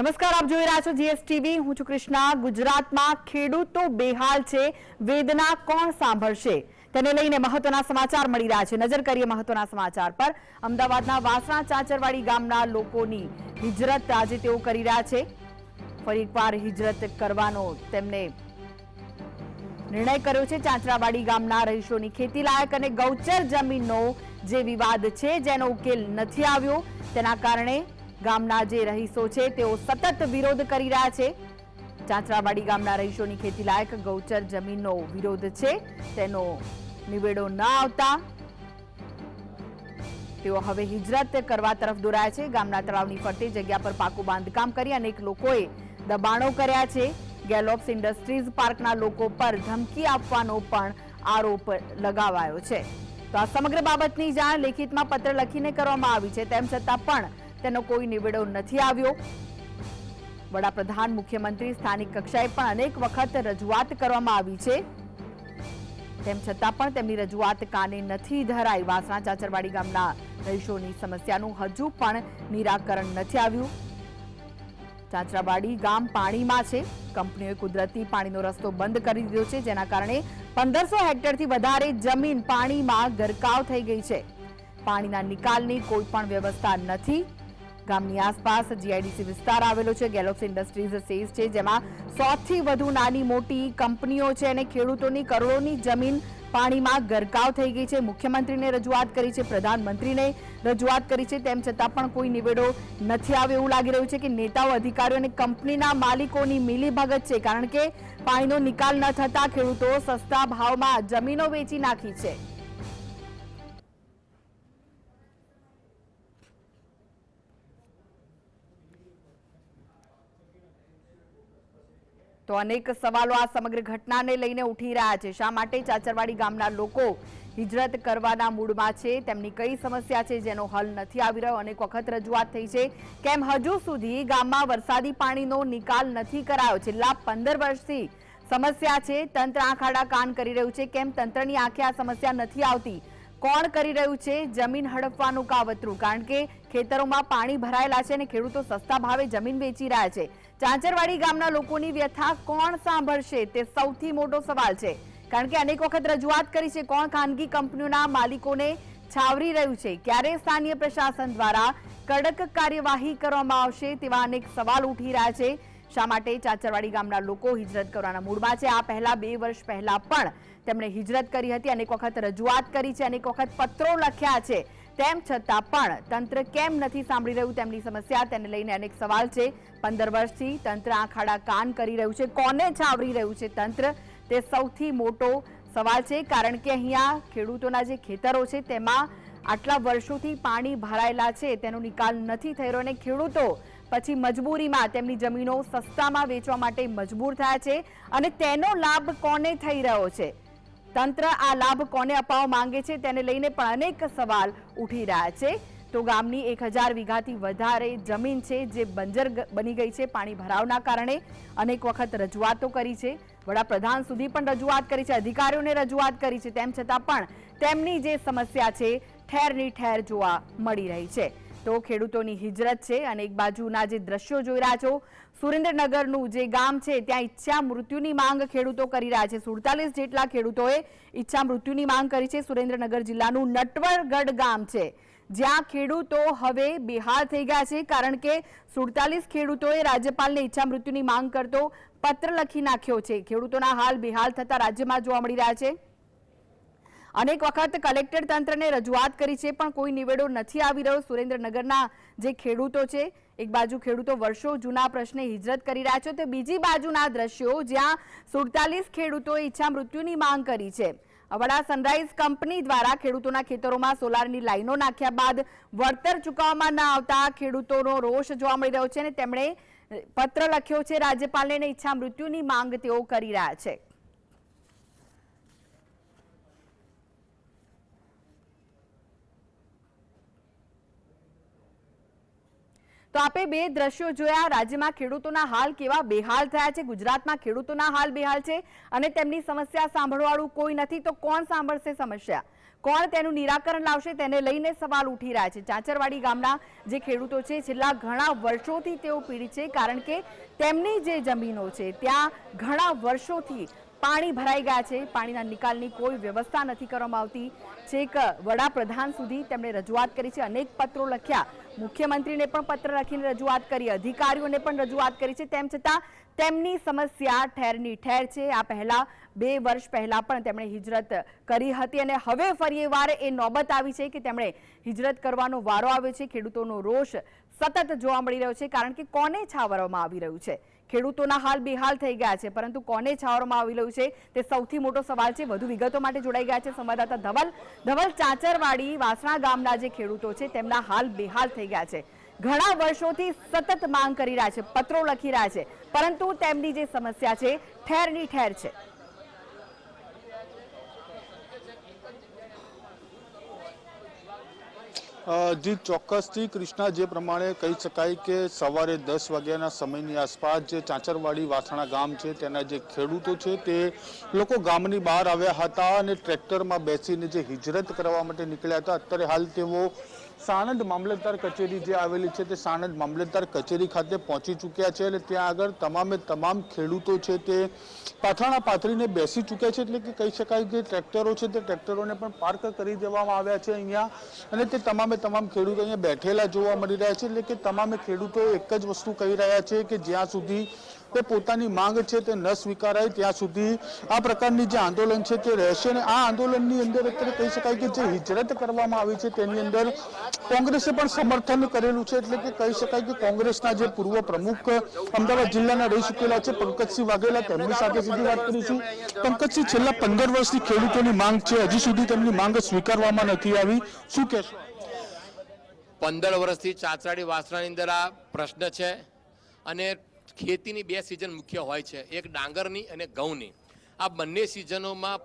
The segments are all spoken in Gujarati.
નમસ્કાર, આપ જોઈ રહ્યા છો જીએસટીવી. હું છું કૃષ્ણા. ગુજરાતમાં ખેડૂતો બેહાલ છે, વેદના કોણ સાંભળશે તેને લઈને મહત્વના સમાચાર મળી રહ્યા છે. નજર કરીએ મહત્વના સમાચાર પર. અમદાવાદના વાસણા ચાચરવાડી ગામના લોકોની હિજરત આજે તેઓ કરી રહ્યા છે. ફરી એકવાર હિજરત કરવાનો તેમને નિર્ણય કર્યો છે. ચાંચરાવાડી ગામના રહીશોની ખેતીલાયક અને ગૌચર જમીનનો જે વિવાદ છે, જેનો ઉકેલ નથી આવ્યો, તેના કારણે ગામના જે રહીશો છે તેઓ સતત વિરોધ કરી રહ્યા છે. ચાંચરાવાડી ગામના રહીશોની ખેતીલાયક ગૌચર જમીનનો વિરોધ છે, તેનો નિવેડો ન આવતા તેઓ હવે હિજરત કરવા તરફ દોરાયા છે. ગામના તળાવની ફરતે જગ્યા પર પાકું બાંધકામ કરી અનેક લોકોએ દબાણો કર્યા છે. ગેલોપ્સ ઇન્ડસ્ટ્રીઝ પાર્કના લોકો પર ધમકી આપવાનો પણ આરોપ લગાવાયો છે. તો આ સમગ્ર બાબતની જાણ લેખિતમાં પત્ર લખીને કરવામાં આવી છે, તેમ છતાં પણ તેનો કોઈ નિવેડો નથી આવ્યો. વડાપ્રધાન, મુખ્યમંત્રી, સ્થાનિક કક્ષાએ પણ અનેક વખત રજૂઆત કરવામાં આવી છે, તેમ છતાં પણ તેમની રજૂઆત કાને નથી ધરાઈ. વાસણા ચાચરવાડી ગામના રહીશોની સમસ્યાનું હજુ પણ નિરાકરણ નથી આવ્યું. ચાચરાવાડી ગામ પાણીમાં છે. કંપનીઓએ કુદરતી પાણીનો રસ્તો બંધ કરી દીધો છે, જેના કારણે 1500 હેક્ટરથી વધારે જમીન પાણીમાં ગરકાવ થઈ ગઈ છે. પાણીના નિકાલની કોઈ પણ વ્યવસ્થા નથી. ગામની આસપાસ જીઆઈડીસી વિસ્તાર આવેલો છે. ગેલોપ્સ ઇન્ડસ્ટ્રીઝ સેઝ છે, જેમાં 100 થી વધુ નાની મોટી કંપનીઓ છે અને ખેડૂતોની કરોડોની જમીન પાણીમાં ગરકાવ થઈ ગઈ છે. મુખ્યમંત્રીને રજૂઆત કરી છે, પ્રધાનમંત્રીને રજૂઆત કરી છે, તેમ છતાં પણ કોઈ નિવેડો નથી આવ્યો. એવું લાગી રહ્યું છે કે નેતાઓ, અધિકારીઓ અને કંપનીના માલિકોની મિલીભગત છે, કારણ કે પાણીનો નિકાલ ન થતા ખેડૂતો સસ્તા ભાવમાં જમીનો વેચી નાખી છે. તો અનેક સવાલો આ સમગ્ર ઘટનાને લઈને ઉઠી રહ્યા છે. શા માટે ચાચરવાડી ગામના લોકો હિજરત કરવાના મૂડમાં છે? તેમની કઈ સમસ્યા છે જેનો હલ નથી આવી રહ્યો? અનેક વખત રજૂઆત થઈ છે, કેમ હજુ સુધી ગામમાં વરસાદી પાણીનો નિકાલ નથી કરાયો? છેલ્લા 15 વર્ષથી સમસ્યા છે. તંત્ર આંખ આડા કાન કરી રહ્યું છે, કેમ તંત્રની આંખે આ સમસ્યા નથી આવતી? કોણ કરી રહ્યું છે જમીન હડપવાનું કાવતરું? કારણ કે ખેતરોમાં પાણી ભરાયેલા છે અને ખેડૂતો સસ્તા ભાવે જમીન વેચી રહ્યા છે. ચાંચરવાડી ગામના લોકોની વ્યથા કોણ સાંભળશે, તે સૌથી મોટો સવાલ છે. કારણ કે અનેક વખત રજૂઆત કરી છે, કોણ ખાનગી કંપનીઓના માલિકોને છાવરી રહ્યું છે? ક્યારે સ્થાનિય પ્રશાસન દ્વારા કડક કાર્યવાહી કરવામાં આવશે, તેવા અનેક સવાલ ઉઠી રહ્યા છે. શા માટે ચાચરવાડી ગામના લોકો હિજરત કરવાના મૂડમાં છે? આ પહેલા 2 વર્ષ પહેલા પણ તેમણે હિજરત કરી હતી. અનેક વખત રજૂઆત કરી છે, અનેક વખત પત્રો લખ્યા છે, તેમ છતાં પણ તંત્ર કેમ નથી સાંભળી રહ્યું તેમની સમસ્યા? તેને લઈને અનેક સવાલ છે. 15 વર્ષથી તંત્ર આંખ આડા કાન કરી રહ્યું છે. કોને છાવરી રહ્યું છે તંત્ર, તે સૌથી મોટો સવાલ છે. કારણ કે અહીંયા ખેડૂતોના જે ખેતરો છે તેમાં આટલા વર્ષોથી પાણી ભરાયેલા છે, તેનો નિકાલ નથી થઈ રહ્યો અને ખેડૂતો પછી મજબૂરીમાં તેમની જમીનો સસ્તામાં વેચવા માટે મજબૂર થયા છે. અને તેનો લાભ કોને થઈ રહ્યો છે? તંત્ર આ લાભ કોને અપાવવા માંગે છે, તેને લઈને પણ અનેક સવાલ ઉઠી રહ્યા છે. તો ગામની 1000 વીઘાથી વધારે જમીન છે જે બંજર બની ગઈ છે પાણી ભરાવના કારણે. અનેક વખત રજૂઆતો કરી છે, વડાપ્રધાન સુધી પણ રજૂઆત કરી છે, અધિકારીઓને રજૂઆત કરી છે, તેમ છતાં પણ તેમની જે સમસ્યા છે ઠેરની ઠેર જોવા મળી રહી છે. તો ખેડૂતોની હિજરત છે અને એક બાજુના જે દ્રશ્યો જોઈ રહ્યા છો, સુરેન્દ્રનગરનું જે ગામ છે ત્યાં ઈચ્છા મૃત્યુની માંગ ખેડૂતો કરી રહ્યા છે. 47 જેટલા ખેડૂતોએ ઈચ્છા મૃત્યુની માંગ કરી છે. સુરેન્દ્રનગર જિલ્લાનું નટવરગઢ ગામ છે, જ્યાં ખેડૂતો હવે બેહાલ થઈ ગયા છે, કારણ કે 47 ખેડૂતોએ રાજ્યપાલને ઈચ્છા મૃત્યુની માંગ કરતો પત્ર લખી નાખ્યો છે. ખેડૂતોના હાલ બેહાલ થતા રાજ્યમાં જોવા મળી રહ્યા છે. અનેક વખત કલેક્ટર તંત્રને રજૂઆત કરી છે, પણ કોઈ નિવેડો નથી આવી રહ્યો. સુરેન્દ્રનગરના જે ખેડૂતો છે, એક બાજુ ખેડૂતો વર્ષો જૂના પ્રશ્ને હિજરત કરી રહ્યા છે, તો બીજી બાજુના દ્રશ્યો જ્યાં 47 ખેડૂતોએ ઈચ્છા મૃત્યુની માંગ કરી છે. અવડા સનરાઈઝ કંપની દ્વારા ખેડૂતોના ખેતરોમાં સોલારની લાઈનો નાખ્યા બાદ વળતર ચૂકવવામાં ન આવતા ખેડૂતોનો રોષ જોવા મળી રહ્યો છે અને તેમણે પત્ર લખ્યો છે રાજ્યપાલને અને ઈચ્છા મૃત્યુની માંગ તેઓ કરી રહ્યા છે. તો આપે બે દ્રશ્યો જોયા. રાજ્યમાં ખેડૂતોના હાલ કેવા બેહાલ થયા છે, ગુજરાતમાં ખેડૂતોના હાલ બેહાલ છે અને તેમની સમસ્યા સાંભળવાળું કોઈ નથી. તો કોણ સાંભળશે સમસ્યા, કોણ તેનું નિરાકરણ લાવશે, તેને લઈને સવાલ ઉઠી રહ્યા છે. ચાચરવાડી ગામના જે ખેડૂતો છે છેલ્લા ઘણા વર્ષોથી તેઓ પીડિત છે, કારણ કે તેમની જે જમીનો છે ત્યાં ઘણા વર્ષોથી પાણી ભરાઈ ગયા છે. પાણીના નિકાલની કોઈ વ્યવસ્થા નથી કરવામાં આવતી. છેક વડાપ્રધાન સુધી તેમણે રજૂઆત કરી છે, અનેક પત્રો લખ્યા, મુખ્યમંત્રીને પણ પત્ર લખીને રજૂઆત કરી, અધિકારીઓને પણ રજૂઆત કરી છે. તેમ છતાં તેમની સમસ્યા ઠેરની ઠેર છે. આ પહેલા 2 વર્ષ પહેલા પણ તેમણે હિજરત કરી હતી અને હવે ફરી વાર એ નોબત આવી છે કે તેમણે હિજરત કરવાનો વારો આવ્યો છે. ખેડૂતોનો રોષ સતત જોવા મળી રહ્યો છે, કારણ કે કોને છાવરવામાં આવી રહ્યું છે. ખેડૂતોના હાલ બેહાલ થઈ ગયા છે, પરંતુ કોને છાવરવામાં આવી રહ્યું છે તે સૌથી મોટો સવાલ છે. વધુ વિગતો માટે જોડાઈ ગયા છે સંવાદદાતા ધવલ. ચાચરવાડી વાસણા ગામના જે ખેડૂતો છે તેમના હાલ બેહાલ થઈ ગયા છે. ઘણા વર્ષોથી સતત માંગ કરી રહ્યા છે, પત્રો લખી રહ્યા છે, પરંતુ તેમની જે સમસ્યા છે ઠેરની ઠેર છે. જી ચોક્કસથી કૃષ્ણા, જે પ્રમાણે કહી શકાય કે સવારે 10 વાગ્યાના સમયની આસપાસ જે ચાંચરવાડી વાસણા ગામ છે તેના જે ખેડૂતો છે તે લોકો ગામની બહાર આવ્યા હતા અને ટ્રેક્ટરમાં બેસીને જે હિજરત કરવા માટે નીકળ્યા હતા. અત્યારે હાલ તેઓ સાણંદ મામલતદાર કચેરી જે આવેલી છે તે સાણંદ મામલતદાર કચેરી ખાતે પહોંચી ચૂક્યા છે અને ત્યાં આગળ તમામ ખેડૂતો છે તે પાથરણા પાથરીને બેસી ચૂક્યા છે. એટલે કે કહી શકાય કે ટ્રેક્ટરો છે તે ટ્રેક્ટરોને પણ પાર્ક કરી દેવામાં આવ્યા છે અહીંયા, અને તે તમામ ખેડૂતો અહીંયા બેઠેલા જોવા મળી રહ્યા છે. એટલે કે તમામે ખેડૂતો એક જ વસ્તુ કહી રહ્યા છે કે જ્યાં સુધી તે પોતાની માંગ છે તે ન સ્વીકારાય ત્યાં સુધી આ પ્રકારની જે આંદોલન છે તે રહેશે. અને આ આંદોલનની અંદર અત્યારે કહી શકાય કે જે હિજરત કરવામાં આવી છે તેની અંદર કોંગ્રેસે પણ સમર્થન કરેલું છે. એટલે કે કહી શકાય કે કોંગ્રેસના જે પૂર્વ પ્રમુખ અમદાવાદ જિલ્લાના રહી ચૂકેલા છે પંકજસિંહ વાઘેલા, તેમની સાથે સીધી વાત કરીશું. પંકજસિંહ, છેલ્લા 15 વર્ષથી ખેડૂતોની માંગ છે, હજી સુધી તેમની માંગ સ્વીકારવામાં નથી આવી, શું કહેશો? 15 વર્ષથી ચાચરવાડી વાસણાની અંદર આ પ્રશ્ન છે અને ખેતીની 2 સિઝન મુખ્ય હોય છે, એક ડાંગરની અને ઘઉંની. આ બંને સિઝનોમાં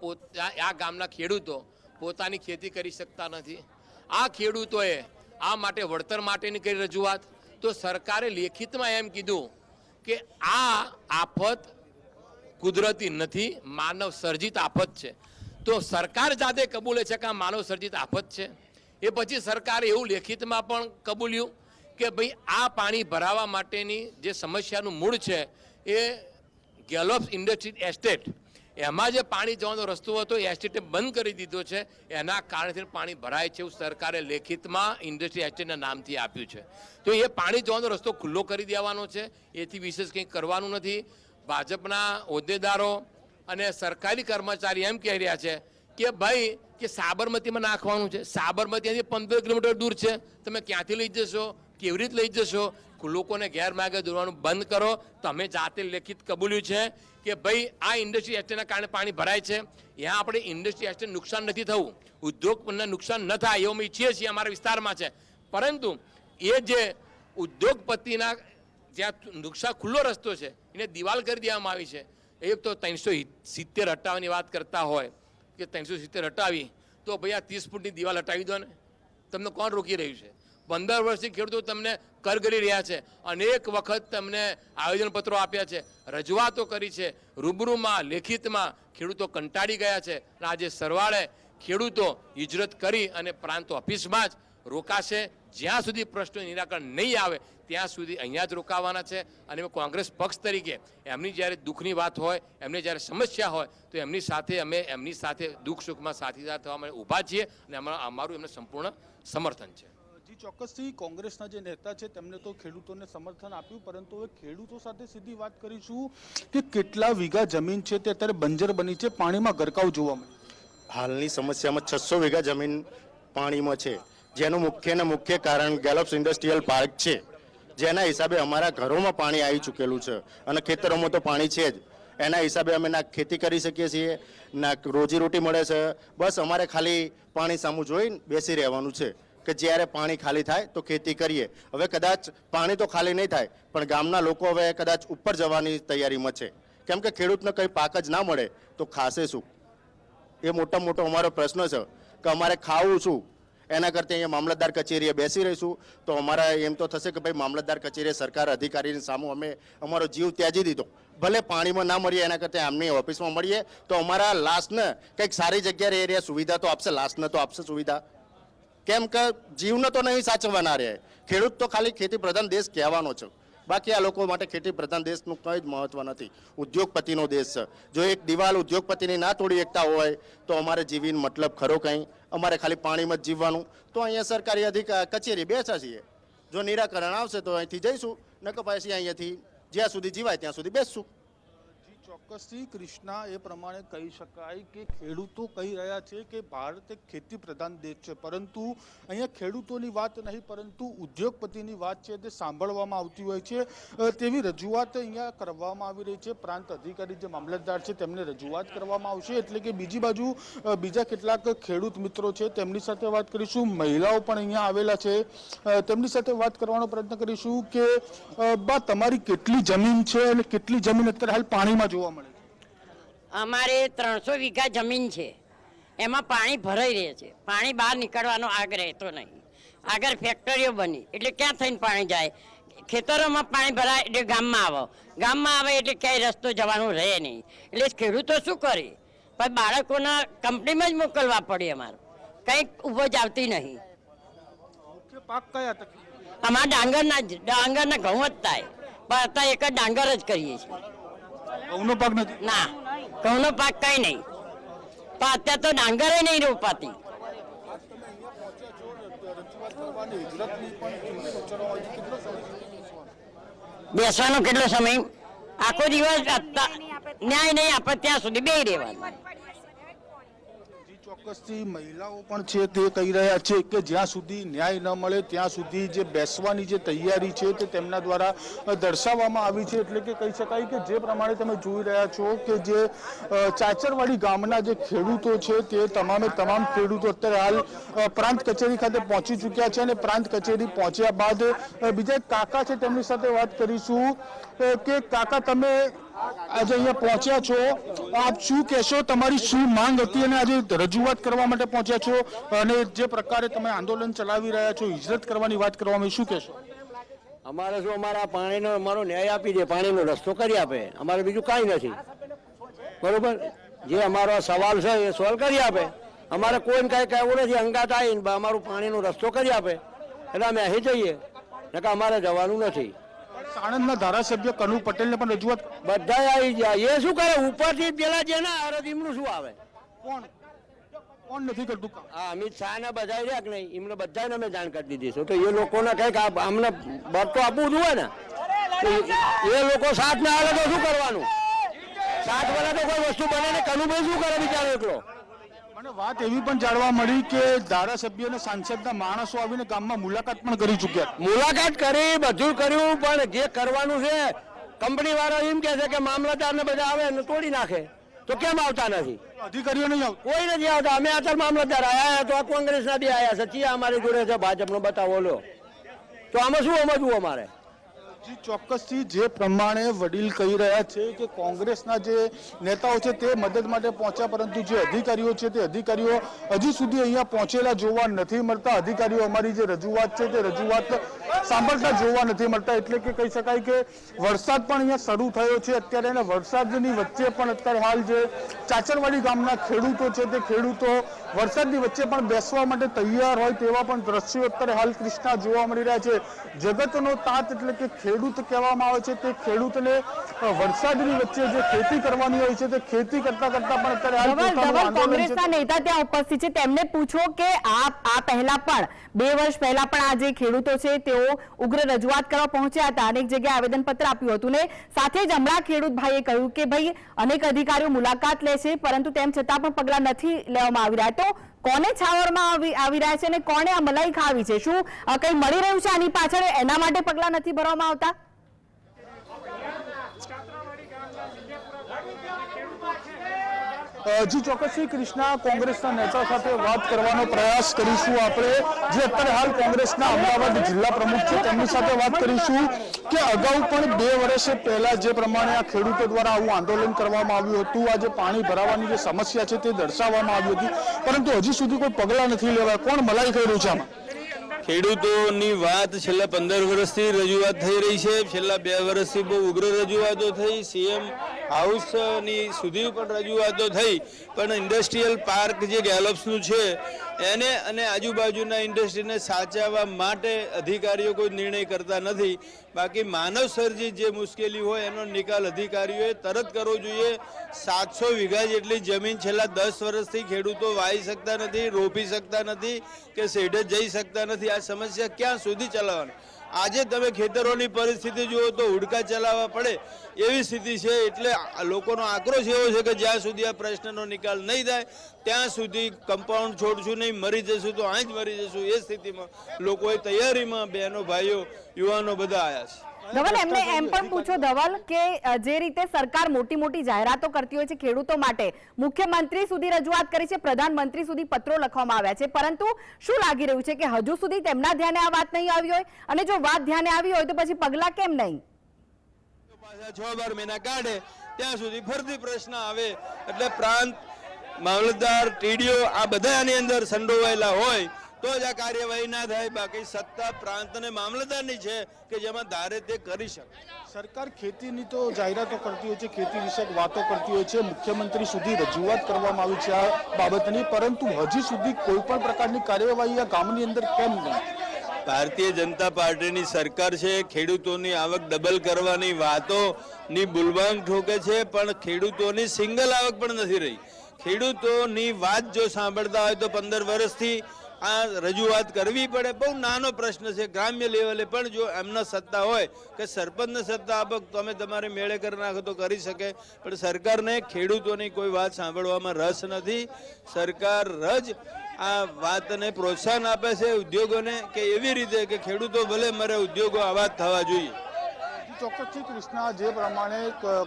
આ ગામના ખેડૂતો પોતાની ખેતી કરી શકતા નથી. આ ખેડૂતોએ આ માટે વળતર માટેની કરી રજૂઆત, તો સરકારે લેખિતમાં એમ કીધું કે આ આફત કુદરતી નથી, માનવ સર્જિત આફત છે. તો સરકાર જાતે કબૂલે છે કે આ માનવ સર્જિત આફત છે. એ પછી સરકારે એવું લેખિતમાં પણ કબૂલ્યું કે ભાઈ આ પાણી ભરાવા માટેની જે સમસ્યાનું મૂળ છે એ ગેલોપ્સ ઇન્ડસ્ટ્રી એસ્ટેટ, એમાં જે પાણી જવાનો રસ્તો હતો એ એસ્ટેટે બંધ કરી દીધો છે. એના કારણથી પાણી ભરાય છે એવું સરકારે લેખિતમાં ઇન્ડસ્ટ્રી એસ્ટેટના નામથી આપ્યું છે. તો એ પાણી જવાનો રસ્તો ખુલ્લો કરી દેવાનો છે, એથી વિશેષ કંઈ કરવાનું નથી. ભાજપના હોદ્દેદારો અને સરકારી કર્મચારી એમ કહી રહ્યા છે કે ભાઈ કે સાબરમતીમાં નાખવાનું છે. સાબરમતી 15 કિલોમીટર દૂર છે, તમે ક્યાંથી લઈ જશો, કેવી રીતે લઈ જશો? લોકોને ગેરમાર્ગે દોરવાનું બંધ કરો. તમે જાતે લેખિત કબૂલ્યું છે કે ભાઈ આ ઇન્ડસ્ટ્રી એસ્ટેટના કારણે પાણી ભરાય છે. ત્યાં આપણે ઇન્ડસ્ટ્રી એસ્ટેટ નુકસાન નથી થવું, ઉદ્યોગને નુકસાન ન થાય એવું અમે ઈચ્છીએ છીએ, અમારા વિસ્તારમાં છે. પરંતુ એ જે ઉદ્યોગપતિના જ્યાં નુકસાન ખુલ્લો રસ્તો છે એને દિવાલ કરી દેવામાં આવી છે. એક તો 370 હટાવવાની વાત કરતા હોય કે 370 હટાવી, તો ભાઈ આ 30 ફૂટની દિવાલ હટાવી દો ને, તમને કોણ રોકી રહ્યું છે? 15 વર્ષથી ખેડૂતો તમને કરગરી રહ્યા છે, અનેક વખત તમને આવેદનપત્રો આપ્યા છે, રજૂઆતો કરી છે, રૂબરૂમાં લેખિતમાં ખેડૂતો કંટાળી ગયા છે. આજે સરવાળે ખેડૂતો હિજરત કરી અને પ્રાંત ઓફિસમાં જ રોકાશે. જ્યાં સુધી પ્રશ્નનું નિરાકરણ નહીં આવે ત્યાં સુધી અહીંયા જ રોકાવાના છે. અને કોંગ્રેસ પક્ષ તરીકે એમની જ્યારે દુઃખની વાત હોય, એમને જ્યારે સમસ્યા હોય, તો અમે એમની સાથે દુઃખ સુખમાં સાથીદાર થવા માટે ઊભા છીએ અને અમારું એમને સંપૂર્ણ સમર્થન છે. જી ચોક્કસથી કોંગ્રેસના જે નેતા છે તેમને તો ખેડૂતોને સમર્થન આપ્યું, પરંતુ હવે ખેડૂતો સાથે સીધી વાત કરીશું કે કેટલા વીઘા જમીન છે તે અત્યારે બંજર બની છે, પાણીમાં ગરકાવ જોવા મળે. હાલની સમસ્યામાં 600 વીઘા જમીન પાણીમાં છે, જેનું મુખ્ય કારણ ગેલોપ્સ ઇન્ડસ્ટ્રીયલ પાર્ક છે. જેના હિસાબે અમારા ઘરોમાં પાણી આવી ચૂકેલું છે અને ખેતરોમાં તો પાણી છે જ. એના હિસાબે અમે ના ખેતી કરી શકીએ છીએ, ના રોજીરોટી મળે છે. બસ અમારે ખાલી પાણી સામું જોઈને બેસી રહેવાનું છે કે જ્યારે પાણી ખાલી થાય તો ખેતી કરીએ. હવે કદાચ પાણી તો ખાલી નહીં થાય, પણ ગામના લોકો હવે કદાચ ઉપર જવાની તૈયારીમાં છે, કેમ કે ખેડૂતને કંઈ પાક જ ના મળે તો ખાશે શું? એ મોટો અમારો પ્રશ્ન છે કે અમારે ખાવું શું? એના કરતાં અહીંયા મામલતદાર કચેરીએ બેસી રહીશું તો અમારા એમ તો થશે કે ભાઈ મામલતદાર કચેરીએ સરકાર અધિકારીની સામે અમે અમારો જીવ ત્યાજી દીધો, ભલે પાણીમાં ના મળીએ એના કરતાં આમની ઓફિસમાં મળીએ તો અમારા લાશને કંઈક સારી જગ્યાએ એ રહ્યા સુવિધા તો આપશે, લાશને તો આપશે સુવિધા. કેમ કે જીવને તો નહીં સાચવવાના રહે. ખેડૂત તો ખાલી ખેતી પ્રધાન દેશ કહેવાનો છે, બાકી આ લોકો માટે ખેતી પ્રધાન દેશનું કંઈ જ મહત્વ નથી. ઉદ્યોગપતિનો દેશ છે. જો એક દિવાલ ઉદ્યોગપતિની ના તોડી એકતા હોય તો અમારે જીવીને મતલબ ખરો કંઈ? અમારે ખાલી પાણીમાં જ જીવવાનું. તો અહીંયા સરકારી કચેરી બેસા છીએ, જો નિરાકરણ આવશે તો અહીંથી જઈશું, નકર પછી અહીંયાથી જ્યાં સુધી જીવાય ત્યાં સુધી બેસશું. ચોક્કસથી કૃષ્ણા, એ પ્રમાણે કહી શકાય કે ખેડૂતો કહી રહ્યા છે કે ભારત એક ખેતી પ્રધાન દેશ છે, પરંતુ અહીંયા ખેડૂતોની વાત નહીં પરંતુ ઉદ્યોગપતિની વાત છે તે સાંભળવામાં આવતી હોય છે. તેવી રજૂઆત અહીંયા કરવામાં આવી રહી છે. પ્રાંત અધિકારી જે મામલતદાર છે તેમને રજૂઆત કરવામાં આવશે. એટલે કે બીજી બાજુ બીજા કેટલાક ખેડૂત મિત્રો છે તેમની સાથે વાત કરીશું. મહિલાઓ પણ અહીંયા આવેલા છે, તેમની સાથે વાત કરવાનો પ્રયત્ન કરીશું કે બા તમારી કેટલી જમીન છે અને કેટલી જમીન અત્યારે હાલ પાણીમાં જોવા મળે? અમારે 300 વીઘા જમીન છે, એમાં પાણી ભરાઈ રહે છે. પાણી બહાર નીકળવાનો આગ રહેતો નહીં. આગળ ફેક્ટરીઓ બની એટલે ક્યાં થઈને પાણી જાય? ખેતરોમાં પાણી ભરાય એટલે ગામમાં આવે એટલે ક્યાંય રસ્તો જવાનું રહે નહીં. એટલે ખેડૂતો શું કરે? પણ બાળકોના કંપનીમાં જ મોકલવા પડે. અમારે કંઈક ઊભો જ આવતી નહીં. મુખ્ય પાક કયા હતા? અમારા ડાંગરના ઘઉં જ થાય, પણ અત્યારે એક જ ડાંગર જ કરીએ છીએ. ઘઉંનો પાક નથી? ના, ઘઉંનો પાક કઈ નહીં. પણ અત્યારે તો ડાંગરે નહીં રોપાતી. બેસવાનો કેટલો સમય? આખો દિવસ ન્યાય નહીં આપે ત્યાં સુધી બે રહેવાનું. ચોક્કસથી મહિલાઓ પણ છે તે કહી રહ્યા છે કે જ્યાં સુધી ન્યાય ન મળે ત્યાં સુધી જે બેસવાની જે તૈયારી છે તે તેમના દ્વારા દર્શાવવામાં આવી છે. એટલે કે કહી શકાય કે જે પ્રમાણે તમે જોઈ રહ્યા છો કે જે ચાચરવાડી ગામના જે ખેડૂતો છે તે તમામે તમામ ખેડૂતો અત્યારે હાલ પ્રાંત કચેરી ખાતે પહોંચી ચૂક્યા છે અને પ્રાંત કચેરી પહોંચ્યા બાદ બીજા એક કાકા છે તેમની સાથે વાત કરીશું કે કાકા તમે આજે અહીંયા પહોંચ્યા છો, આપ શું કહેશો? તમારી શું માંગ હતી અને આજે રજૂઆત કરવા માટે પહોંચ્યા છો અને જે પ્રકારે તમે આંદોલન ચલાવી રહ્યા છો, હિજરત કરવાની વાત કરવામાં શું કહેશો? અમારે શું અમારા પાણીનો અમારો ન્યાય આપી દે, પાણીનો રસ્તો કરી આપે, અમારે બીજું કાંઈ નથી. બરોબર, જે અમારો સવાલ છે એ સોલ્વ કરી આપે. અમારે કોઈને કાંઈ કહેવું નથી. અંગાત આવીને અમારું પાણીનો રસ્તો કરી આપે એટલે અમે અહીં જઈએ, નકર અમારે જવાનું નથી. સાણંદના ધારાસભ્ય કનુ પટેલને પણ રજૂઆત બધા આવી જાય. એ શું કરે? ઉપરથી પેલા જે ના આવે એમનું શું આવે? કોણ નથી કરતું કામ? હા, અમિત શાહ ને બધા રહ્યા કે નહીં, એમને બધાને અમે જાણ કરી દીધી છે. તો એ લોકોને કંઈક અમને બળ તો આપવું જોઈએ ને. એ લોકો સાથ ના આવે તો શું કરવાનું? સાથ વાળા તો કોઈ વસ્તુ બને ને કનુભાઈ શું કરે બિચારો એકલો? મને વાત એવી પણ જાણવા મળી કે ધારાસભ્ય અને સાંસદના માણસો આવીને ગામમાં મુલાકાત પણ કરી ચૂક્યા. મુલાકાત કરી, બધું કર્યું, પણ જે કરવાનું છે કંપની વાળા એમ કે છે કે મામલતદાર ને બધા આવે ને તોડી નાખે. તો કેમ આવતા નથી? અધિકારીઓ નહીં આવતા? કોઈ નથી આવતા. અમે અત્યારે મામલતદાર આવ્યા તો આ કોંગ્રેસના બી આવ્યા છે. ચિયા અમારી જોડે છે ભાજપનો બતાવો લો. તો આમાં શું સમજવું અમારે? ચોક્કસથી જે પ્રમાણે વડીલ કહી રહ્યા છે કે કોંગ્રેસના જે નેતાઓ છે તે મદદ માટે પહોંચ્યા, પરંતુ જે અધિકારીઓ છે તે અધિકારીઓ હજી સુધી અહીંયા પહોંચેલા જોવા નથી મળતા. અધિકારીઓ અમારી જે રજૂઆત છે તે રજૂઆત સાંભળતા જોવા નથી મળતા. એટલે કે કહી શકાય કે વરસાદ પણ અહીંયા શરૂ થયો છે અત્યારે, અને વરસાદની વચ્ચે પણ અત્યારે હાલ જે ચાચરવાડી ગામના ખેડૂતો છે તે ખેડૂતો વરસાદની વચ્ચે પણ બેસવા માટે તૈયાર હોય તેવા પણ દ્રશ્યો અત્યારે હાલ કૃષ્ણા જોવા મળી રહ્યા છે. જગતનો તાત એટલે કે ખેડૂત કહેવામાં આવે છે તે ખેડૂતને વરસાદની વચ્ચે જે ખેતી કરવાની હોય છે તે ખેતી કરતા કરતા પણ અત્યારે હાલ કોંગ્રેસના નેતા ત્યાં ઉપસ્થિત છે, તેમને પૂછો કે આ પહેલા પણ 2 વર્ષ પહેલા પણ આ જે ખેડૂતો છે તેઓ ઉગ્ર રજૂઆત કરવા પહોંચ્યા હતા, અનેક જગ્યાએ આવેદનપત્ર આપ્યું હતું ને સાથે જ હમણાં ખેડૂત ભાઈએ કહ્યું કે ભાઈ અનેક અધિકારીઓ મુલાકાત લે છે પરંતુ તેમ છતાં પણ પગલા નથી લેવામાં આવી રહ્યા. તો કોને છાવરમાં આવી રહ્યા છે અને કોને આ મલાઈ ખાવી છે? શું કંઈ મળી રહ્યું છે આની પાછળ? એના માટે પગલા નથી ભરવામાં આવતા? જી ચોક્કસથી કૃષ્ણા, કોંગ્રેસના નેતા સાથે વાત કરવાનો પ્રયાસ કરીશું આપણે, જે અત્યારે હાલ કોંગ્રેસના અમદાવાદ જિલ્લા પ્રમુખ છે તેમની સાથે વાત કરીશું કે અગાઉ પણ 2 વર્ષ પહેલા જે પ્રમાણે આ ખેડૂતો દ્વારા આવું આંદોલન કરવામાં આવ્યું હતું, આ જે પાણી ભરાવાની જે સમસ્યા છે તે દર્શાવવામાં આવી હતી, પરંતુ હજી સુધી કોઈ પગલાં નથી લેવાય. કોણ મલાઈ કરી રહ્યું છે આમાં? ખેડૂતોની વાત છેલ્લા 15 વર્ષથી રજૂઆત થઈ રહી છે. છેલ્લા 2 વર્ષથી બહુ ઉગ્ર રજૂઆતો થઈ, સીએમ હાઉસની સુધી પણ રજૂઆતો થઈ, પણ ઇન્ડસ્ટ્રીયલ પાર્ક જે ગેલોપ્સનું છે એને અને આજુબાજુના ઇન્ડસ્ટ્રીને સાચવવા માટે અધિકારીઓ કોઈ નિર્ણય કરતા નથી. બાકી માનવ સર્જિત જે મુશ્કેલી હોય એનો નિકાલ અધિકારીઓએ તરત કરવો જોઈએ. 700 વીઘા જેટલી જમીન છેલ્લા 10 વર્ષથી ખેડૂતો વાવી શકતા નથી, રોપી શકતા નથી કે શેઢે જઈ શકતા નથી. આ સમસ્યા ક્યાં સુધી ચલાવવાની? આજે તમે ખેતરોની પરિસ્થિતિ જુઓ તો હુડકા ચલાવવા પડે એવી સ્થિતિ છે. એટલે લોકોનો આક્રોશ એવો છે કે જ્યાં સુધી આ પ્રશ્નનો નિકાલ નહીં થાય ત્યાં સુધી કમ્પાઉન્ડ છોડશું નહીં, મરી જશું તો અહીં જ મરી જશું. એ સ્થિતિમાં લોકોએ તૈયારીમાં બહેનો ભાઈઓ યુવાનો બધા આવ્યા છે. ધવલ, એમને એમ પણ પૂછો ધવલ કે જે રીતે સરકાર મોટી મોટી જાહેરાતો કરતી હોય છે ખેડૂતો માટે, મુખ્યમંત્રી સુધી રજૂઆત કરી છે, પ્રધાનમંત્રી સુધી પત્રો લખવામાં આવ્યા છે, પરંતુ શું લાગી રહ્યું છે કે હજુ સુધી તેમના ધ્યાને આ વાત નહીં આવી હોય? અને જો વાત ધ્યાને આવી હોય તો પછી પગલાં કેમ નહીં? પાછા 6-12 મહિના કાઢે ત્યાં સુધી ફરીથી પ્રશ્ન આવે. એટલે પ્રાંત મામલતદાર, ટીડીઓ આ બધા આની અંદર સંડોવાયેલા હોય તો જ આ કાર્યવાહી ના થાય. બાકી સત્તા પ્રાંત અને મામલતદારની છે કે જેમાં ધારે તે કરી શકે. સરકાર ખેતીની તો જાહેરાતો કરતી હોય છે, ખેતી વિષયક વાતો કરતી હોય છે, મુખ્યમંત્રી સુધી રજૂઆત કરવામાં આવી છે આ બાબતની, પરંતુ હજી સુધી કોઈ પણ પ્રકારની કાર્યવાહી આ ગામની અંદર કેમ નહીં? ભારતીય જનતા પાર્ટીની સરકાર છે, ખેડૂતોની આવક ડબલ કરવાની વાતોની બુલબાંગ ઠોકે છે, પણ ખેડૂતોની સિંગલ આવક પણ નથી રહી. ખેડૂતોની વાત જો સાંભળતા હોય તો 15 વર્ષથી આ રજૂઆત કરવી પડે. બહુ નાનો પ્રશ્ન છે ગ્રામ્ય લેવલે, પણ જો એમના સત્તા હોય કે સરપંચને સત્તા આપો તમે તમારી મેળે કરી નાખો તો કરી શકે, પણ સરકારને ખેડૂતોની કોઈ વાત સાંભળવામાં રસ નથી. સરકાર જ આ વાતને પ્રોત્સાહન આપે છે ઉદ્યોગોને કે એવી રીતે કે ખેડૂતો ભલે મરે, ઉદ્યોગો આવાજ થવા જોઈએ. ચોક્કસથી કૃષ્ણા, જે પ્રમાણે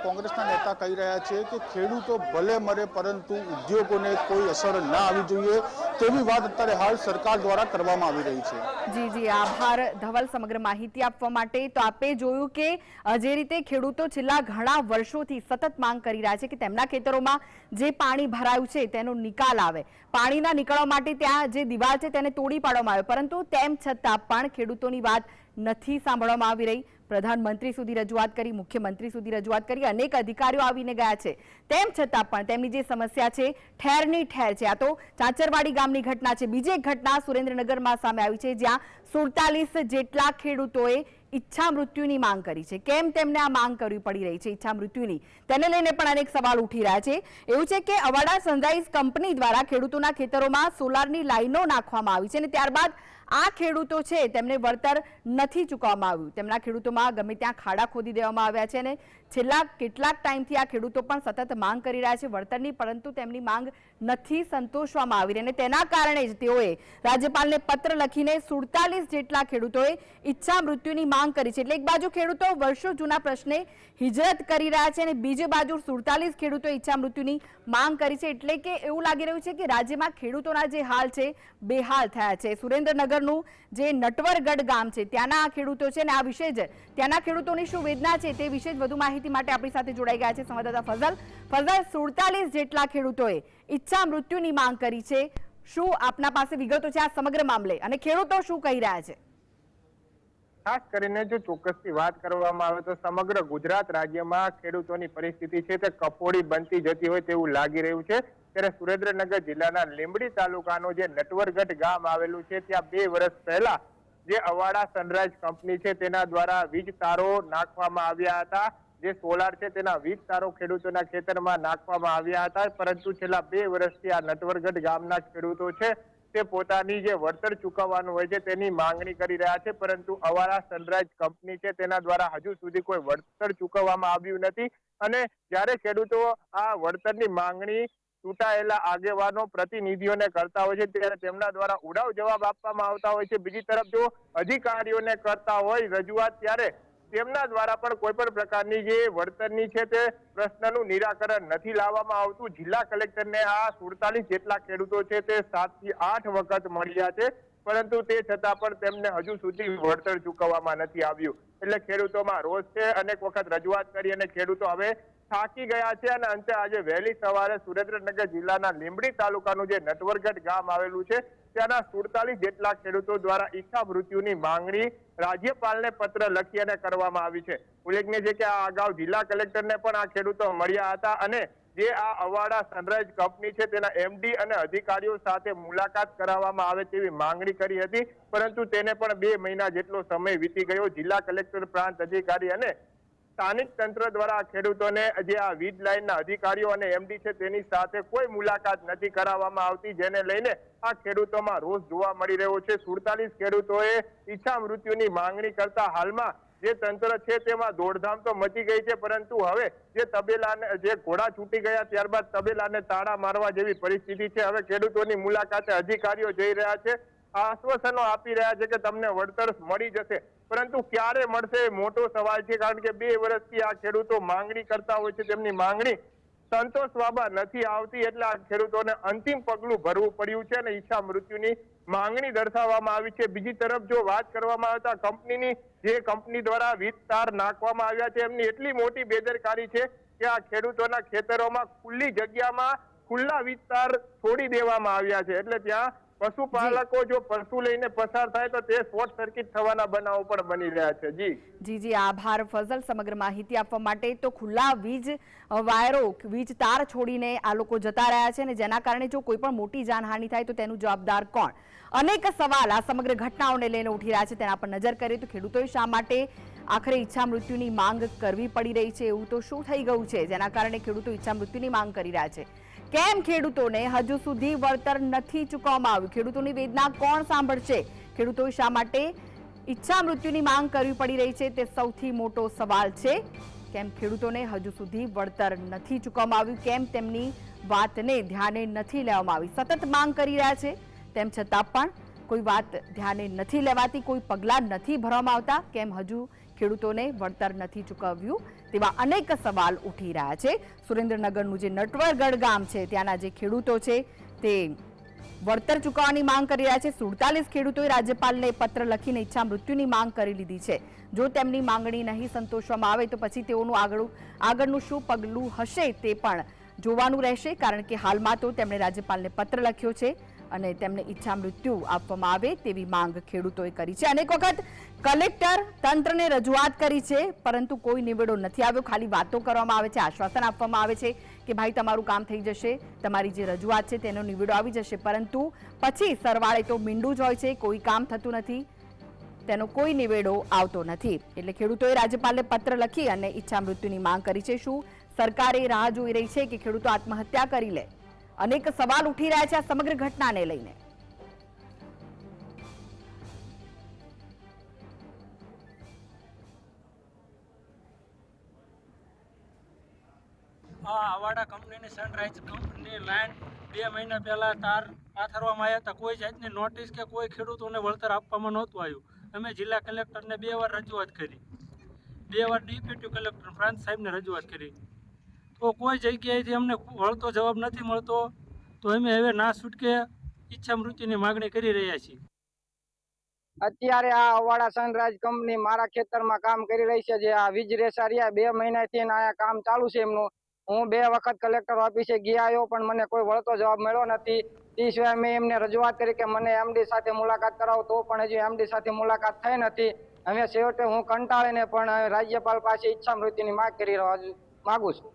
કોંગ્રેસના નેતા કહી રહ્યા છે કે ખેડૂતો ભલે મરે પરંતુ ઉદ્યોગોને કોઈ અસર ના આવી જોઈએ, તેવી વાત અત્યારે હાલ સરકાર દ્વારા કરવામાં આવી રહી છે. જી, આભાર ધવલ સમગ્ર માહિતી આપવા માટે. તો આપે જોયું કે જે રીતે ખેડૂતો છેલ્લા ઘણા વર્ષોથી સતત માંગ કરી રહ્યા છે કે તેમના ખેતરોમાં જે પાણી ભરાયું છે તેનો નિકાલ આવે, પાણીના નીકળવા માટે ત્યાં જે દિવાલ છે તેને તોડી પાડવામાં આવે, પરંતુ તેમ છતાં પણ ખેડૂતોની વાત નથી સાંભળવામાં આવી રહી. પ્રધાનમંત્રી સુધી રજૂઆત કરી, મુખ્યમંત્રી સુધી રજૂઆત કરી, અનેક અધિકારીઓ આવીને ગયા છે, તેમ છતાં પણ તેમની જે સમસ્યા છે ઠેરની ઠેર છે. આ તો ચાચરવાડી ગામની ઘટના છે. બીજી એક ઘટના સુરેન્દ્રનગરમાં સામે આવી છે, જ્યાં 47 જેટલા ખેડૂતોએ ઈચ્છા મૃત્યુની માંગ કરી છે. કેમ તેમને આ માંગ કરવી પડી રહી છે ઈચ્છા મૃત્યુની, તેને લઈને પણ અનેક સવાલ ઉઠી રહ્યા છે. એવું છે કે અવાડા સનરાઈઝ કંપની દ્વારા ખેડૂતોના ખેતરોમાં સોલારની લાઈનો નાખવામાં આવી છે અને ત્યારબાદ આ ખેડૂતો છે તેમને વળતર નથી ચૂકવવામાં આવ્યું. તેમના ખેડૂતોમાં ગમે ત્યાં ખાડા ખોદી દેવામાં આવ્યા છે અને છેલ્લા કેટલાક ટાઈમથી આ ખેડૂતો પણ સતત માંગ કરી રહ્યા છે વળતરની, પરંતુ તેમની માંગ નથી સંતોષવામાં આવી રહી અને તેના કારણે જ તેઓએ રાજ્યપાલને પત્ર લખીને 47 જેટલા ખેડૂતોએ ઈચ્છા મૃત્યુની માંગ કરી છે. એટલે એક બાજુ ખેડૂતો વર્ષો જૂના પ્રશ્ને હિજરત કરી રહ્યા છે અને બીજી બાજુ 47 ખેડૂતોએ ઈચ્છા મૃત્યુની માંગ કરી છે. એટલે કે એવું લાગી રહ્યું છે કે રાજ્યમાં ખેડૂતોના જે હાલ છે બેહાલ થયા છે. સુરેન્દ્રનગરનું જે નટવરગઢ ગામ છે ત્યાંના આ ખેડૂતો છે અને આ વિશે જ ત્યાંના ખેડૂતોની શું વેદના છે તે વિશે જ વધુ માહિતી માટે આપણી સાથે જોડાઈ ગયા છે સંવાદદાતા ફઝલ. 47 જેટલા ખેડૂતોએ ઈચ્છા મૃત્યુની માંગ કરી છે. શું આપના પાસે વિગતો છે આ સમગ્ર મામલે અને ખેડૂતો શું કહી રહ્યા છે? ખાસ કરીને જો ચોક્કસથી વાત કરવામાં આવે તો સમગ્ર ગુજરાત રાજ્યમાં ખેડૂતોની પરિસ્થિતિ છે તે કફોડી બનતી જતી હોય તેવું લાગી રહ્યું છે. ત્યારે સુરેન્દ્રનગર જિલ્લાના લીંબડી તાલુકાનું જે નટવરગઢ ગામ આવેલું છે ત્યાં 2 વર્ષ પહેલા જે અવાડા સનરાઈઝ કંપની છે તેના દ્વારા વીજ તારો નાખવામાં આવ્યા હતા. જે સોલાર છે તેના વીજ તારો ખેડૂતોના ખેતરમાં નાખવામાં આવ્યા હતા, પરંતુ છેલ્લા 2 વર્ષથી આ નટવરગઢ ગામના ખેડૂતો છે તે પોતાની જે વળતર ચૂકવવાનું હોય છે તેની માંગણી કરી રહ્યા છે, પરંતુ અવાડા સનરાઈઝ કંપની છે તેના દ્વારા હજુ સુધી કોઈ વળતર ચૂકવવામાં આવ્યું નથી. અને જ્યારે ખેડૂતો આ વળતરની માંગણી ચૂંટાયેલા આગેવાનો પ્રતિનિધિઓને કરતા હોય છે ત્યારે તેમના દ્વારા ઉડાવ જવાબ આપવામાં આવતા હોય છે. બીજી તરફ જો અધિકારીઓને કરતા હોય રજૂઆત ત્યારે તેમના દ્વારા પણ કોઈ પણ પ્રકારની જે વળતરની છે તે પ્રશ્નનું નિરાકરણ નથી લાવવામાં આવતું. જિલ્લા કલેક્ટરને આ 47 જેટલા ખેડૂતો છે તે 7 થી 8 વખત મળ્યા છે, પરંતુ તે છતાં પણ તેમને હજુ સુધી વળતર ચૂકવવામાં નથી આવ્યું. એટલે ખેડૂતોમાં રોષ છે. અનેક વખત રજૂઆત કરી અને ખેડૂતો હવે થાકી ગયા છે અને અંતે આજે વહેલી સવારે સુરેન્દ્રનગર જિલ્લાના લીંબડી તાલુકાનું જે નટવરગઢ ગામ આવેલું છે ત્યાંના 47 જેટલા ખેડૂતો દ્વારા ઈચ્છા મૃત્યુની માંગણી રાજ્યપાલને પત્ર લખી અને કરવામાં આવી છે. ઉલ્લેખનીય છે કે આ અગાઉ જિલ્લા કલેક્ટરને પણ આ ખેડૂતો મળ્યા હતા અને જે આ અવાડા સનરાઈઝ કંપની છે તેના એમડી અને અધિકારીઓ સાથે મુલાકાત કરાવવામાં આવે તેવી માંગણી કરી હતી, પરંતુ તેને પણ 2 મહિના જેટલો સમય વીતી ગયો. જિલ્લા કલેક્ટર, પ્રાંત અધિકારી અને સ્થાનિક તંત્ર દ્વારા ખેડૂતોને જે આ વીજ લાઈનના અધિકારીઓ અને એમડી છે તેની સાથે કોઈ મુલાકાત નથી કરાવવામાં આવતી, જેને લઈને આ ખેડૂતોમાં રોષ જોવા મળી રહ્યો છે. 47 ખેડૂતોએ ઈચ્છા મૃત્યુની માંગણી કરતા હાલમાં જે તંત્ર છે તેમાં દોડધામ તો મચી ગઈ છે, પરંતુ હવે જે તબેલાને જે ઘોડા છૂટી ગયા ત્યારબાદ તબેલાને તાળા મારવા જેવી પરિસ્થિતિ છે. હવે ખેડૂતોની મુલાકાતે અધિકારીઓ જઈ રહ્યા છે, આશ્વાસનો આપી રહ્યા છે કે તમને વળતર મળી જશે, પરંતુ ક્યારે મળશે એ મોટો સવાલ છે. કારણ કે 2 વર્ષથી આ ખેડૂતો માંગણી કરતા હોય છે, તેમની માંગણી સંતોષવામાં નથી આવતી, એટલે આ ખેડૂતોને અંતિમ પગલું ભરવું પડ્યું છે અને ઈચ્છા મૃત્યુની માંગણી દર્શાવવામાં આવી છે. બીજી તરફ જો વાત કરવામાં આવતા કંપનીની જે કંપની દ્વારા વીજ તાર નાખવામાં આવ્યા છે એમની એટલી મોટી બેદરકારી છે કે આ ખેડૂતોના ખેતરોમાં ખુલ્લી જગ્યામાં ખુલ્લા વીજ તાર છોડી દેવામાં આવ્યા છે. એટલે ત્યાં પશુપાલકો જો પશુ લઈને પસાર થાય તો તે શોર્ટ સર્કિટ થવાના બનાવો પણ બની રહ્યા છે. જી આભાર ફઝલ સમગ્ર માહિતી આપવા માટે. તો ખુલ્લા વીજ વાયરો, વીજ તાર છોડીને આ લોકો જતા રહ્યા છે અને જેના કારણે જો કોઈ પણ મોટી જાનહાનિ થાય તો તેનું જવાબદાર કોણ? અનેક સવાલ આ સમગ્ર ઘટનાઓને લઈને ઉઠી રહ્યા છે. તેના પર નજર કરીએ તો ખેડૂતોએ શા માટે આખરે ઈચ્છા મૃત્યુની માંગ કરવી પડી રહી છે? એવું તો શું થઈ ગયું છે જેના કારણે ખેડૂતો ઈચ્છા મૃત્યુની માંગ કરી રહ્યા છે? કેમ ખેડૂતોને હજુ સુધી વળતર નથી ચૂકવવામાં આવ્યું? ખેડૂતોની વેદના કોણ સાંભળશે? ખેડૂતોએ શા માટે ઈચ્છા મૃત્યુની માંગ કરવી પડી રહી છે તે સૌથી મોટો સવાલ છે. કેમ ખેડૂતોને હજુ સુધી વળતર નથી ચૂકવવામાં આવ્યું? કેમ તેમની વાતને ધ્યાને નથી લેવામાં આવી? સતત માંગ કરી રહ્યા છે તેમ છતાં પણ કોઈ વાત ધ્યાને નથી લેવાતી, કોઈ પગલાં નથી ભરવામાં આવતા. કેમ હજુ ખેડૂતોને વળતર નથી ચૂકવ્યું? તેવા અનેક સવાલ ઉઠી રહ્યા છે. સુરેન્દ્રનગરનું જે નટવરગઢ ગામ છે ત્યાંના જે ખેડૂતો છે તે વળતર ચૂકવવાની માંગ કરી રહ્યા છે. 47 ખેડૂતોએ રાજ્યપાલને પત્ર લખીને ઈચ્છા મૃત્યુની માંગ કરી લીધી છે. જો તેમની માંગણી નહીં સંતોષવામાં આવે તો પછી તેઓનું આગળનું શું પગલું હશે તે પણ જોવાનું રહેશે. કારણ કે હાલમાં તો તેમણે રાજ્યપાલને પત્ર લખ્યો છે અને તેમને ઈચ્છા મૃત્યુ આપવામાં આવે તેવી માંગ ખેડૂતોએ કરી છે. અનેક વખત કલેક્ટર તંત્રને રજૂઆત કરી છે, પરંતુ કોઈ નિવેડો નથી આવ્યો. ખાલી વાતો કરવામાં આવે છે, આશ્વાસન આપવામાં આવે છે કે ભાઈ તમારું કામ થઈ જશે, તમારી જે રજૂઆત છે તેનો નિવેડો આવી જશે, પરંતુ પછી સરવાળે તો મીંડું જ હોય છે, કોઈ કામ થતું નથી, તેનો કોઈ નિવેડો આવતો નથી. એટલે ખેડૂતોએ રાજ્યપાલને પત્ર લખી અને ઈચ્છા મૃત્યુની માંગ કરી છે. શું સરકારે રાહ જોઈ રહી છે કે ખેડૂતો આત્મહત્યા કરી લે? અનેક સવાલ ઉઠી રહ્યા છે આ સમગ્ર ઘટનાને લઈને. અવાડા કંપનીની સનરાઈઝ કંપની લાઈન 2 મહિના પહેલા તાર પાથરવામાં આવ્યા હતા. કોઈ જાતની નોટિસ કે કોઈ ખેડૂતોને વળતર આપવામાં નહોતું આવ્યું. અમે જિલ્લા કલેક્ટરને 2 વાર રજૂઆત કરી, 2 વાર ડેપ્યુટી કલેક્ટર પ્રાંત સાહેબને રજૂઆત કરી, તો કોઈ જગ્યાએથી અમને વળતો જવાબ નથી મળતો. તો અમે હવે ના છૂટકે ઈચ્છા મૃત્યુની માગણી કરી રહ્યા છીએ. અત્યારે આ અવાડા સનરાઈઝ કંપની મારા ખેતરમાં કામ કરી રહી છે. જે આ વીજ રેસારિયા 2 મહિનાથી આ કામ ચાલુ છે એમનું. હું 2 વખત કલેક્ટર ઓફિસે ગયા આવ્યો પણ મને કોઈ વળતો જવાબ મળ્યો નથી. તે સિવાય મેં એમને રજૂઆત કરી કે મને એમડી સાથે મુલાકાત કરાવો, તો પણ હજી એમડી સાથે મુલાકાત થઈ નથી. હવે છેવટે હું કંટાળીને પણ રાજ્યપાલ પાસે ઈચ્છા મૃત્યુની માંગ કરી માંગુ છું.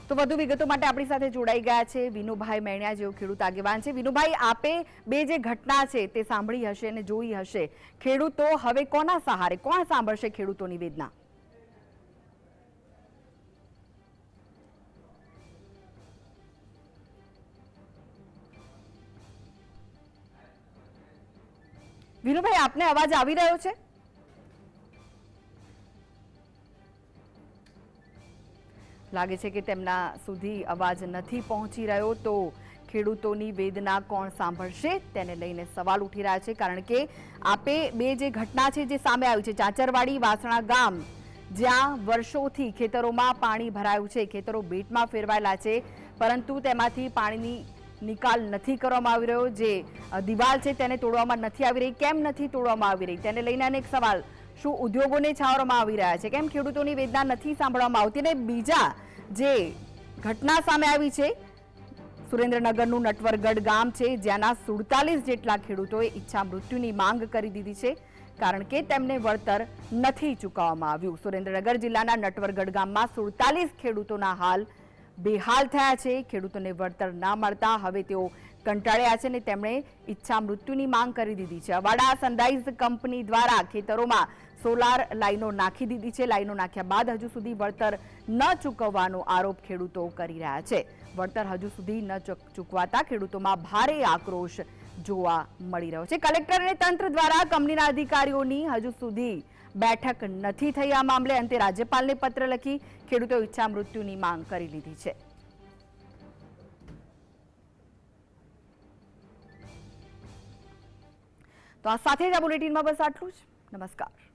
તો વધુ વિગતો માટે આપણી સાથે જોડાઈ ગયા છે વિનુભાઈ મેણિયા, જેઓ ખેડૂત આગેવાન છે. વિનુભાઈ, આપે 2 જે ઘટના છે તે સાંભળી હશે અને જોઈ હશે. ખેડૂતો હવે કોના સહારે, કોણ સાંભળશે ખેડૂતોની વેદના? વિનુભાઈ, આપને અવાજ આવી રહ્યો છે? લાગે છે કે તેમના સુધી અવાજ નથી પહોંચી રહ્યો. તો ખેડૂતોની વેદના કોણ સાંભળશે તેને લઈને સવાલ ઉઠી રહ્યા છે, કારણ કે આપે બે જે ઘટના છે જે સામે આવી છે, ચાચરવાડી વાસણા ગામ જ્યાં વર્ષોથી ખેતરોમાં પાણી ભરાયું છે, ખેતરો બેટમાં ફેરવાયેલા છે, પરંતુ તેમાંથી પાણીની નિકાલ નથી કરવામાં આવી રહ્યો, જે દિવાલ છે તેને તોડવામાં નથી આવી રહી, કેમ નથી તોડવામાં આવી રહી તેને લઈને અનેક સવાલ, શું ઉદ્યોગોને છાવરવામાં આવી રહ્યા છે, કેમ ખેડૂતોની વેદના નથી સાંભળવામાં આવતી, અને બીજા જે ઘટના સામે આવી છે સુરેન્દ્રનગરનું નટવરગઢ ગામ છે, જ્યાંના 47 જેટલા ખેડૂતોએ ઈચ્છા મૃત્યુની માંગ કરી દીધી છે, કારણ કે તેમને વળતર નથી ચૂકવવામાં આવ્યું. સુરેન્દ્રનગર જિલ્લાના નટવરગઢ ગામમાં 47 ખેડૂતોના હાલ બેહાલ થયા છે. ખેડૂતોને વળતર ના મળતા હવે તેઓ કંટાળ્યા છે અને તેમણે ઈચ્છા મૃત્યુની માંગ કરી દીધી છે. અવાડા સનરાઈઝ કંપની દ્વારા ખેતરોમાં સોલાર લાઈનો નાખી દીધી છે. લાઈનો નાખ્યા બાદ હજુ સુધી વળતર ન ચૂકવવાનો આરોપ ખેડૂતો કરી રહ્યા છે. વળતર હજુ સુધી ન ચૂકવાતા ખેડૂતોમાં ભારે આક્રોશ જોવા મળી રહ્યો છે. કલેક્ટર અને તંત્ર દ્વારા કંપનીના અધિકારીઓની હજુ સુધી બેઠક નથી થઈ. આ મામલે અંતે રાજ્યપાલને પત્ર લખી ખેડૂતો ઈચ્છા મૃત્યુની માંગ કરી લીધી છે. તો આ સાથે જ આ બુલેટિનમાં બસ આટલું જ. નમસ્કાર.